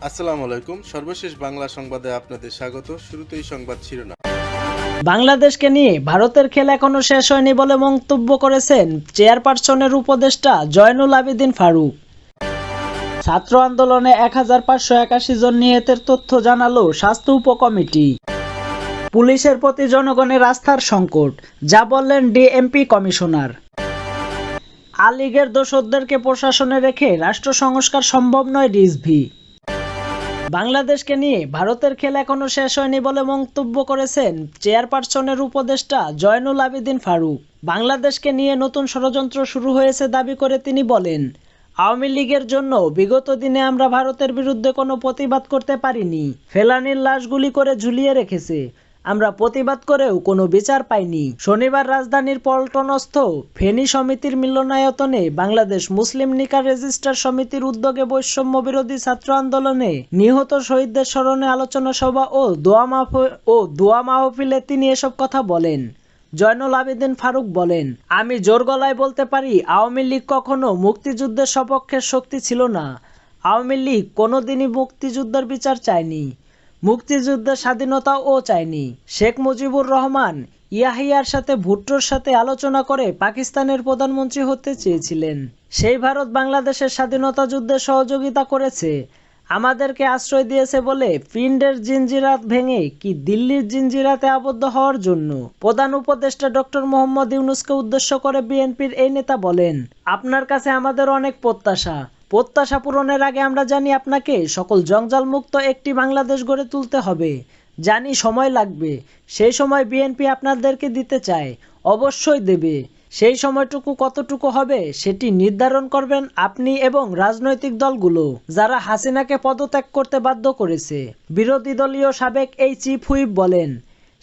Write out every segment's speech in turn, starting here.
আসসালামু আলাইকুম। সর্বশেষ বাংলা সংবাদে আপনাদের স্বাগত। শুরুতেই সংবাদ শিরোনাম। বাংলাদেশকে নিয়ে ভারতের খেল এখনো শেষ হয়নি বলে মন্তব্য করেছেন চেয়ারপারসনের উপদেষ্টা জয়নুল আবেদিন ফারুক। ছাত্র আন্দোলনে ১৫৮১ জন নিহতের তথ্য জানালো স্বাস্থ্য উপকমিটি। পুলিশের প্রতি জনগণের আস্থার সংকট, যা বললেন ডিএমপি কমিশনার। আ লীগের দোসরদেরকে প্রশাসনে রেখে রাষ্ট্র সংস্কার সম্ভব নয়, রিজভী। বাংলাদেশকে নিয়ে ভারতের খেল এখনো শেষ হয়নি বলে মন্তব্য করেছেন চেয়ারপারসনের উপদেষ্টা জয়নুল আবেদিন ফারুক। বাংলাদেশকে নিয়ে নতুন ষড়যন্ত্র শুরু হয়েছে দাবি করে তিনি বলেন, আওয়ামী লীগের জন্য বিগত দিনে আমরা ভারতের বিরুদ্ধে কোনো প্রতিবাদ করতে পারিনি। ফেলানীর লাশ গুলি করে ঝুলিয়ে রেখেছে, আমরা প্রতিবাদ করেও কোনো বিচার পাইনি। শনিবার রাজধানীর পল্টনস্থ ফেনী সমিতির মিলনায়তনে বাংলাদেশ মুসলিম নিকাহ রেজিস্ট্রার সমিতির উদ্যোগে বৈষম্য বিরোধী ছাত্র আন্দোলনে নিহত শহীদদের স্মরণে আলোচনা সভা ও দোয়া মাহফিলে তিনি এসব কথা বলেন। জয়নুল আবেদিন ফারুক বলেন, আমি জোর গলায় বলতে পারি, আওয়ামী লীগ কখনো মুক্তিযুদ্ধের সপক্ষের শক্তি ছিল না। আওয়ামী লীগ কোনোদিনই মুক্তিযুদ্ধের বিচার চায়নি, মুক্তিযুদ্ধের স্বাধীনতাও চায়নি। শেখ মুজিবুর রহমান ইয়াহিয়ার সাথে ভুট্টোর সাথে আলোচনা করে পাকিস্তানের প্রধানমন্ত্রী হতে চেয়েছিলেন। সেই ভারত বাংলাদেশের স্বাধীনতা যুদ্ধে সহযোগিতা করেছে, আমাদেরকে আশ্রয় দিয়েছে বলে পিণ্ডের জিঞ্জিরাত ভেঙে কি দিল্লির জিঞ্জিরাতে আবদ্ধ হওয়ার জন্য। প্রধান উপদেষ্টা ডক্টর মোহাম্মদ ইউনূসকে উদ্দেশ্য করে বিএনপির এই নেতা বলেন, আপনার কাছে আমাদের অনেক প্রত্যাশা পূরণের আগে আমরা জানি আপনাকে সকল জঞ্জালমুক্ত একটি বাংলাদেশ গড়ে তুলতে হবে। জানি সময় লাগবে, সেই সময় বিএনপি আপনাদেরকে দিতে চায়, অবশ্যই দেবে। সেই সময়টুকু কতটুকু হবে সেটি নির্ধারণ করবেন আপনি এবং রাজনৈতিক দলগুলো, যারা হাসিনাকে পদত্যাগ করতে বাধ্য করেছে। বিরোধী দলীয় সাবেক এই চিফ হুইপ বলেন,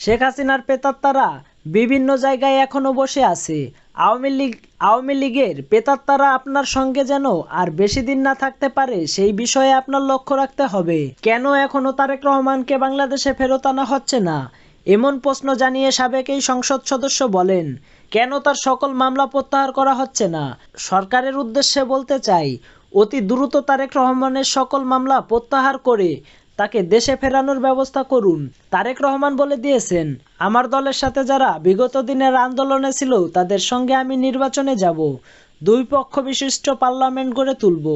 শেখ হাসিনার প্রেতাত্মারা বিভিন্ন জায়গায় এখনো বসে আছে। আওয়ামী লীগের প্রেতাত্মারা আপনার সঙ্গে যেন আর বেশি দিন না থাকতে পারে সেই বিষয়ে আপনার লক্ষ্য রাখতে হবে। কেন এখনো তারেক রহমানকে বাংলাদেশে ফেরত আনা হচ্ছে না, এমন প্রশ্ন জানিয়ে সাবেক এই সংসদ সদস্য বলেন, কেন তার সকল মামলা প্রত্যাহার করা হচ্ছে না। সরকারের উদ্দেশ্যে বলতে চাই, অতি দ্রুত তারেক রহমানের সকল মামলা প্রত্যাহার করে তাকে দেশে ফেরানোর ব্যবস্থা করুন। তারেক রহমান বলে দিয়েছেন, আমার দলের সাথে যারা বিগত দিনের আন্দোলনে ছিল তাদের সঙ্গে আমি নির্বাচনে যাব, দুই পক্ষ বিশিষ্ট পার্লামেন্ট গড়ে তুলব,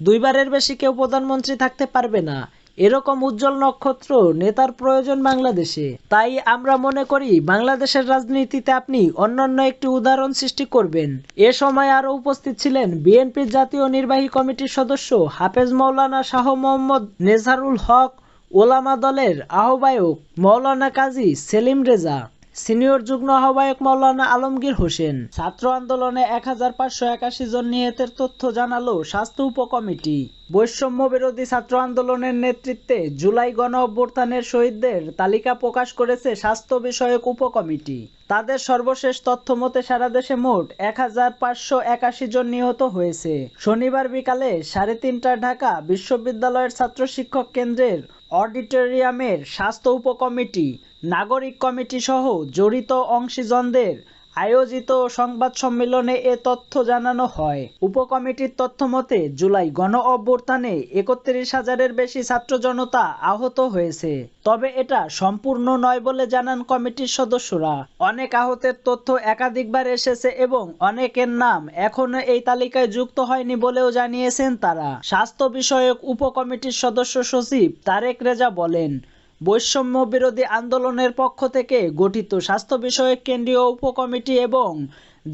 দুইবারের বেশি কেউ প্রধানমন্ত্রী থাকতে পারবে না। এরকম উজ্জ্বল নক্ষত্র নেতার প্রয়োজন বাংলাদেশে। তাই আমরা মনে করি বাংলাদেশের রাজনীতিতে আপনি অনন্য একটি উদাহরণ সৃষ্টি করবেন। এ সময় আরও উপস্থিত ছিলেন বিএনপির জাতীয় নির্বাহী কমিটির সদস্য হাফেজ মাওলানা শাহ মোহাম্মদ নেজারুল হক, ওলামা দলের আহ্বায়ক মাওলানা কাজী সেলিম রেজা, সিনিয়র যুগ্ম আহ্বায়ক মাওলানা আলমগীর হোসেন। ছাত্র আন্দোলনে ১৫৮১ জন নিহতের তথ্য জানালো স্বাস্থ্য উপকমিটি। বৈষম্য বিরোধী ছাত্র আন্দোলনের নেতৃত্বে জুলাই গণ অভ্যুত্থানের শহীদদের তালিকা প্রকাশ করেছে স্বাস্থ্য বিষয়ক উপকমিটি। তাদের সর্বশেষ তথ্য মতে সারা দেশে মোট ১৫৮১ জন নিহত হয়েছে। শনিবার বিকালে ৩:৩০টায় ঢাকা বিশ্ববিদ্যালয়ের ছাত্র শিক্ষক কেন্দ্রের অডিটোরিয়ামের স্বাস্থ্য উপকমিটি, নাগরিক কমিটি সহ জড়িত অংশীজনদের আয়োজিত সংবাদ সম্মেলনে এ তথ্য জানানো হয়। উপকমিটির তথ্য মতে জুলাই গণ অভ্যুত্থানে ৩১,০০০-এর বেশি ছাত্র জনতা আহত হয়েছে, তবে এটা সম্পূর্ণ নয় বলে জানান কমিটির সদস্যরা। অনেক আহতের তথ্য একাধিকবার এসেছে এবং অনেকের নাম এখনো এই তালিকায় যুক্ত হয়নি বলেও জানিয়েছেন তারা। স্বাস্থ্য বিষয়ক উপকমিটির সদস্য সচিব তারেক রেজা বলেন, বৈষম্য বিরোধী আন্দোলনের পক্ষ থেকে গঠিত স্বাস্থ্য বিষয়ক কেন্দ্রীয় উপকমিটি এবং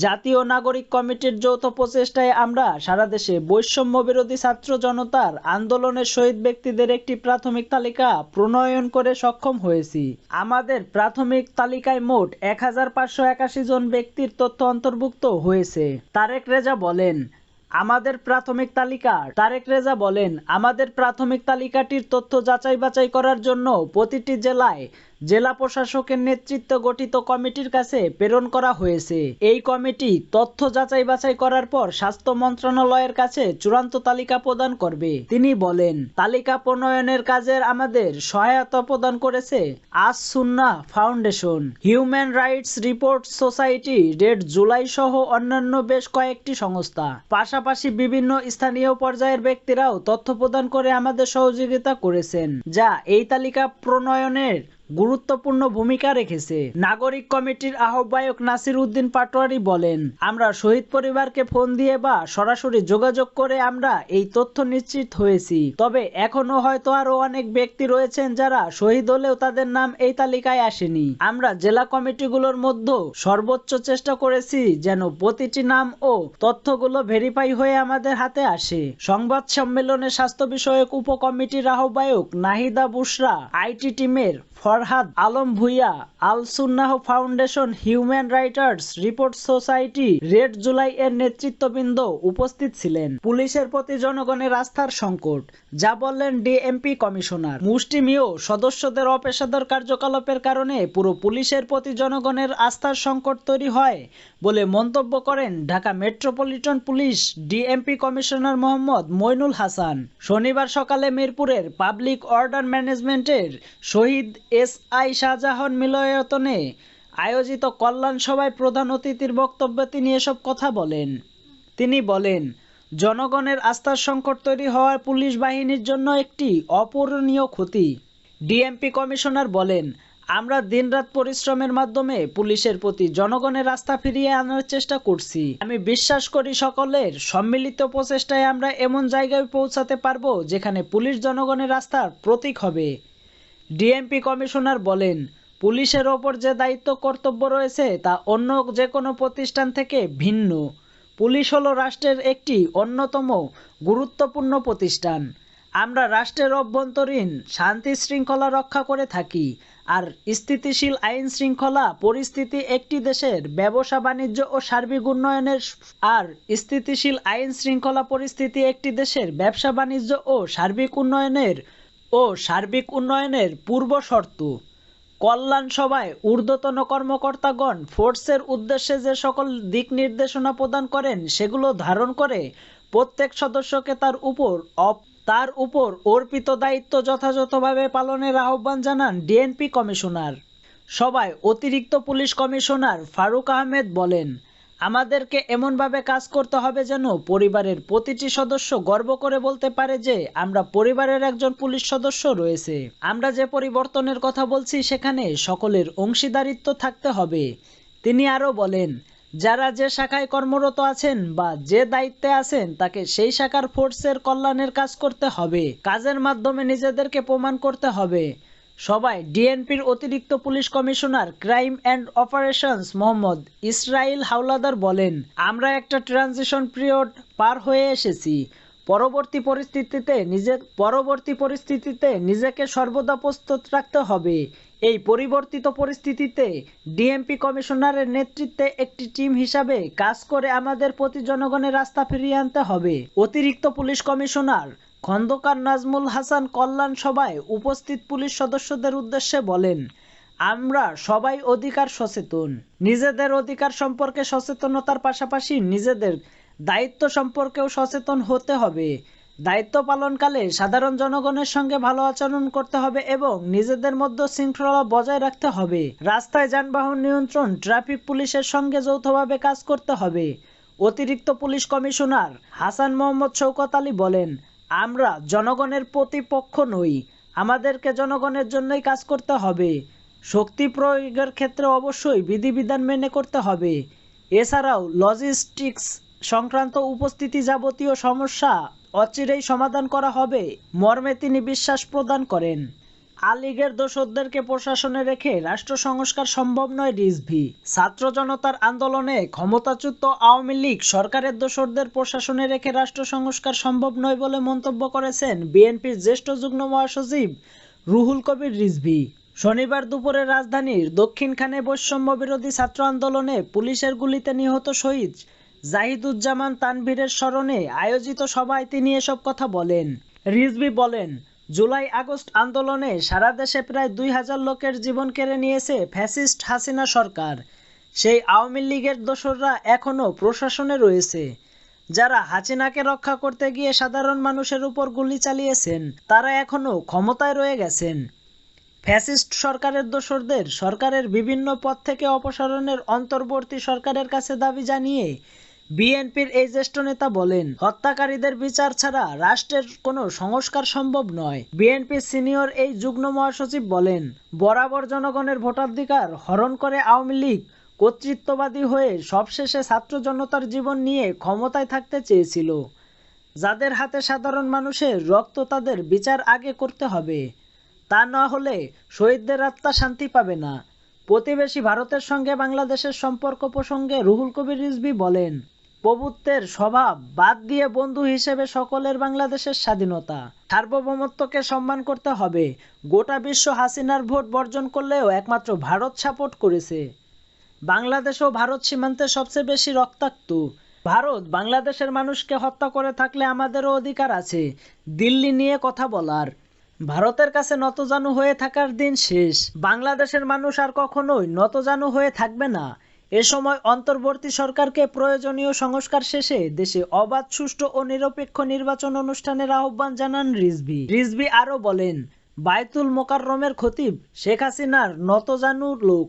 জাতীয় নাগরিক কমিটির যৌথ প্রচেষ্টায় আমরা সারা দেশে বৈষম্য বিরোধী ছাত্র জনতার আন্দোলনের শহীদ ব্যক্তিদের একটি প্রাথমিক তালিকা প্রণয়ন করে সক্ষম হয়েছি। আমাদের প্রাথমিক তালিকায় মোট ১৫৮১ জন ব্যক্তির তথ্য অন্তর্ভুক্ত হয়েছে। তারেক রেজা বলেন, আমাদের প্রাথমিক তালিকাটির তথ্য যাচাই বাছাই করার জন্য প্রতিটি জেলায় জেলা প্রশাসকের নেতৃত্বে গঠিত কমিটির কাছে প্রেরণ করা হয়েছে। এই কমিটি তথ্য যাচাই বাছাই করার পর স্বাস্থ্য মন্ত্রণালয়ের কাছে চূড়ান্ত তালিকা প্রদান করবে। তিনি বলেন, তালিকা প্রণয়নের কাজে আমাদের সহায়তা প্রদান করেছে আস সুন্নাহ foundation, human rights report society, red July সহ অন্যান্য বেশ কয়েকটি সংস্থা। পাশাপাশি বিভিন্ন স্থানীয় পর্যায়ের ব্যক্তিরাও তথ্য প্রদান করে আমাদের সহযোগিতা করেছেন, যা এই তালিকা প্রণয়নের গুরুত্বপূর্ণ ভূমিকা রেখেছে। নাগরিক কমিটির আহ্বায়ক নাসির উদ্দিন পাটোয়ারি বলেন, আমরা শহীদ পরিবারকে ফোন দিয়ে বা সরাসরি যোগাযোগ করে আমরা এই তথ্য নিশ্চিত হয়েছি। তবে এখনো হয়তো আরো অনেক ব্যক্তি রয়েছেন যারা শহীদ হলেও তাদের নাম এই তালিকায় আসেনি। আমরা জেলা কমিটিগুলোর মধ্যে সর্বোচ্চ চেষ্টা করেছি যেন প্রতিটি নাম ও তথ্যগুলো ভেরিফাই হয়ে আমাদের হাতে আসে। সংবাদ সম্মেলনে স্বাস্থ্য বিষয়ক উপকমিটির আহ্বায়ক নাহিদা বুশরা, আইটি টিমের ফরহাদ আলম ভুইয়া, আল সুন্নাহ foundation, human rights report society, red July এর নেতৃত্ববৃন্দ উপস্থিত ছিলেন। পুলিশের প্রতি জনগণের আস্থার সংকট, যা বললেন ডিএমপি কমিশনার। মুষ্টিমেয় সদস্যদের অপেশাদার কার্যকলাপের কারণে পুরো পুলিশের প্রতি জনগণের আস্থার সংকট তৈরি হয় বলে মন্তব্য করেন Dhaka metropolitan police DMP commissioner Mohammad Moinul Hasan. শনিবার সকালে মিরপুরের পাবলিক অর্ডার ম্যানেজমেন্টের শহীদ এসআই শাহজাহান মিলনায়তনে আয়োজিত কল্যাণ সভায় প্রধান অতিথির বক্তব্যে তিনি এসব কথা বলেন। তিনি বলেন, জনগণের আস্থার সংকট তৈরি হওয়ার পুলিশ বাহিনীর জন্য একটি অপূরণীয় ক্ষতি। ডিএমপি কমিশনার বলেন, আমরা দিনরাত পরিশ্রমের মাধ্যমে পুলিশের প্রতি জনগণের আস্থা ফিরিয়ে আনার চেষ্টা করছি। আমি বিশ্বাস করি সকলের সম্মিলিত প্রচেষ্টায় আমরা এমন জায়গায় পৌঁছাতে পারবো যেখানে পুলিশ জনগণের আস্থার প্রতীক হবে। ডিএমপি কমিশনার বলেন, পুলিশের ওপর যে দায়িত্ব কর্তব্য রয়েছে তা অন্য যে কোনো প্রতিষ্ঠান থেকে ভিন্ন। পুলিশ হলো রাষ্ট্রের একটি অন্যতম গুরুত্বপূর্ণ প্রতিষ্ঠান। আমরা রাষ্ট্রের অভ্যন্তরীণ শান্তি শৃঙ্খলা রক্ষা করে থাকি। আর স্থিতিশীল আইন শৃঙ্খলা পরিস্থিতি একটি দেশের ব্যবসা বাণিজ্য ও সার্বিক উন্নয়নের ব্যবসা বাণিজ্য ও সার্বিক উন্নয়নের পূর্ব শর্ত। কল্যাণ সভায় ঊর্ধ্বতন কর্মকর্তাগণ ফোর্সের উদ্দেশ্যে যে সকল দিক নির্দেশনা প্রদান করেন সেগুলো ধারণ করে প্রত্যেক সদস্যকে তার উপর অর্পিত দায়িত্ব যথাযথভাবে পালনের আহ্বান জানান ডিএমপি কমিশনার। সভায় অতিরিক্ত পুলিশ কমিশনার ফারুক আহমেদ বলেন, আমাদেরকে এমনভাবে কাজ করতে হবে যেন পরিবারের প্রতিটি সদস্য গর্ব করে বলতে পারে যে আমরা পরিবারের একজন পুলিশ সদস্য রয়েছে। আমরা যে পরিবর্তনের কথা বলছি সেখানে সকলের অংশীদারিত্ব থাকতে হবে। তিনি আরও বলেন, যারা যে শাখায় কর্মরত আছেন বা যে দায়িত্বে আছেন তাকে সেই শাখার ফোর্সের কল্যাণের কাজ করতে হবে। কাজের মাধ্যমে নিজেদেরকে প্রমাণ করতে হবে। সবাই ডিএমপির অতিরিক্ত police commissioner crime and operations Mohammad Israil Howlader বলেন, আমরা একটা ট্রানজিশন পিরিয়ড পার হয়ে এসেছি। পরবর্তী পরিস্থিতিতে নিজেকে সর্বদা প্রস্তুত রাখতে হবে। এই পরিবর্তিত পরিস্থিতিতে ডিএমপি কমিশনারের নেতৃত্বে একটি টিম হিসাবে কাজ করে আমাদের প্রতি জনগণের আস্থা ফিরিয়ে আনতে হবে। অতিরিক্ত পুলিশ কমিশনার খন্দকার নাজমুল হাসান কল্যাণ সভায় উপস্থিত পুলিশ সদস্যদের উদ্দেশ্যে বলেন, আমরা সবাই অধিকার সচেতন। নিজেদের অধিকার সম্পর্কে সচেতনতার পাশাপাশি নিজেদের দায়িত্ব সম্পর্কেও সচেতন হতে হবে। দায়িত্ব পালনকালে সাধারণ জনগণের সঙ্গে ভালো আচরণ করতে হবে এবং নিজেদের মধ্যে শৃঙ্খলা বজায় রাখতে হবে। রাস্তায় যানবাহন নিয়ন্ত্রণ, ট্রাফিক পুলিশের সঙ্গে যৌথভাবে কাজ করতে হবে। অতিরিক্ত পুলিশ কমিশনার হাসান মোহাম্মদ শওকত আলী বলেন, আমরা জনগণের প্রতিপক্ষ নই। আমাদেরকে জনগণের জন্যই কাজ করতে হবে। শক্তি প্রয়োগের ক্ষেত্রে অবশ্যই বিধিবিধান মেনে করতে হবে। এছাড়াও লজিস্টিক্স সংক্রান্ত উপস্থিতি যাবতীয় সমস্যা অচিরেই সমাধান করা হবে মর্মে তিনি বিশ্বাস প্রদান করেন। আলীগের দোসরদেরকে প্রশাসনে রেখে রাষ্ট্র সংস্কার সম্ভব নয় রিজভী। ছাত্র জনতার আন্দোলনে ক্ষমতাচ্যুত আওয়ামী লীগ সরকারের দোসরদের প্রশাসনে রেখে রাষ্ট্র সংস্কার সম্ভব নয় বলে মন্তব্য করেছেন বিএনপির জ্যেষ্ঠ যুগ্ম মহাসচিব রুহুল কবির রিজভী। শনিবার দুপুরে রাজধানীর দক্ষিণখানে বৈষম্য বিরোধী ছাত্র আন্দোলনে পুলিশের গুলিতে নিহত শহীদ জাহিদুজ্জামান তানভীরের স্মরণে আয়োজিত সভায় তিনি এসব কথা বলেন। রিজভী বলেন, জুলাই আগস্ট আন্দোলনে সারা দেশে প্রায় 2000 লোকের জীবন কেড়ে নিয়েছে ফ্যাসিস্ট হাসিনা সরকার। সেই আওয়ামী লীগের দোসররা এখনও প্রশাসনে রয়েছে। যারা হাসিনাকে রক্ষা করতে গিয়ে সাধারণ মানুষের উপর গুলি চালিয়েছেন তারা এখনও ক্ষমতায় রয়ে গেছেন। ফ্যাসিস্ট সরকারের দোসরদের সরকারের বিভিন্ন পদ থেকে অপসারণের অন্তর্বর্তী সরকারের কাছে দাবি জানিয়ে বিএনপির এই জ্যেষ্ঠ নেতা বলেন, হত্যাকারীদের বিচার ছাড়া রাষ্ট্রের কোনো সংস্কার সম্ভব নয়। বিএনপির সিনিয়র এই যুগ্ম মহাসচিব বলেন, বরাবর জনগণের ভোটাধিকার হরণ করে আওয়ামী লীগ কর্তৃত্ববাদী হয়ে সবশেষে ছাত্র জনতার জীবন নিয়ে ক্ষমতায় থাকতে চেয়েছিল। যাদের হাতে সাধারণ মানুষের রক্ত, তাদের বিচার আগে করতে হবে। তা না হলে শহীদদের আত্মা শান্তি পাবে না। প্রতিবেশী ভারতের সঙ্গে বাংলাদেশের সম্পর্ক প্রসঙ্গে রুহুল কবির রিজভী বলেন, প্রভুত্বের স্বভাব বাদ দিয়ে বন্ধু হিসেবে সকলের বাংলাদেশের স্বাধীনতা, সার্বভৌমত্বকে সম্মান করতে হবে। গোটা বিশ্ব হাসিনার ভোট বর্জন করলেও একমাত্র ভারত সাপোর্ট করেছে। বাংলাদেশ ও ভারত সীমান্তে সবচেয়ে বেশি রক্তাক্ত। ভারত বাংলাদেশের মানুষকে হত্যা করে থাকলে আমাদেরও অধিকার আছে দিল্লি নিয়ে কথা বলার। ভারতের কাছে নতজানু হয়ে থাকার দিন শেষ। বাংলাদেশের মানুষ আর কখনোই নতজানু হয়ে থাকবে না। এ সময় অন্তর্বর্তী সরকারকে প্রয়োজনীয় সংস্কার শেষে দেশে অবাধ, সুষ্ঠু ও নিরপেক্ষ নির্বাচন অনুষ্ঠানের আহ্বান জানান রিজভী। রিজভী আরও বলেন, বায়তুল মোকাররমের খতিব শেখ হাসিনার নতজানু লোক।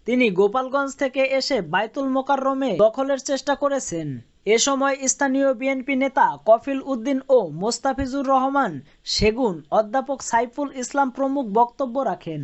তিনি গোপালগঞ্জ থেকে এসে বায়তুল মোকাররমে দখলের চেষ্টা করেছেন। এ সময় স্থানীয় বিএনপি নেতা কফিল উদ্দিন ও মোস্তাফিজুর রহমান সেগুন, অধ্যাপক সাইফুল ইসলাম প্রমুখ বক্তব্য রাখেন।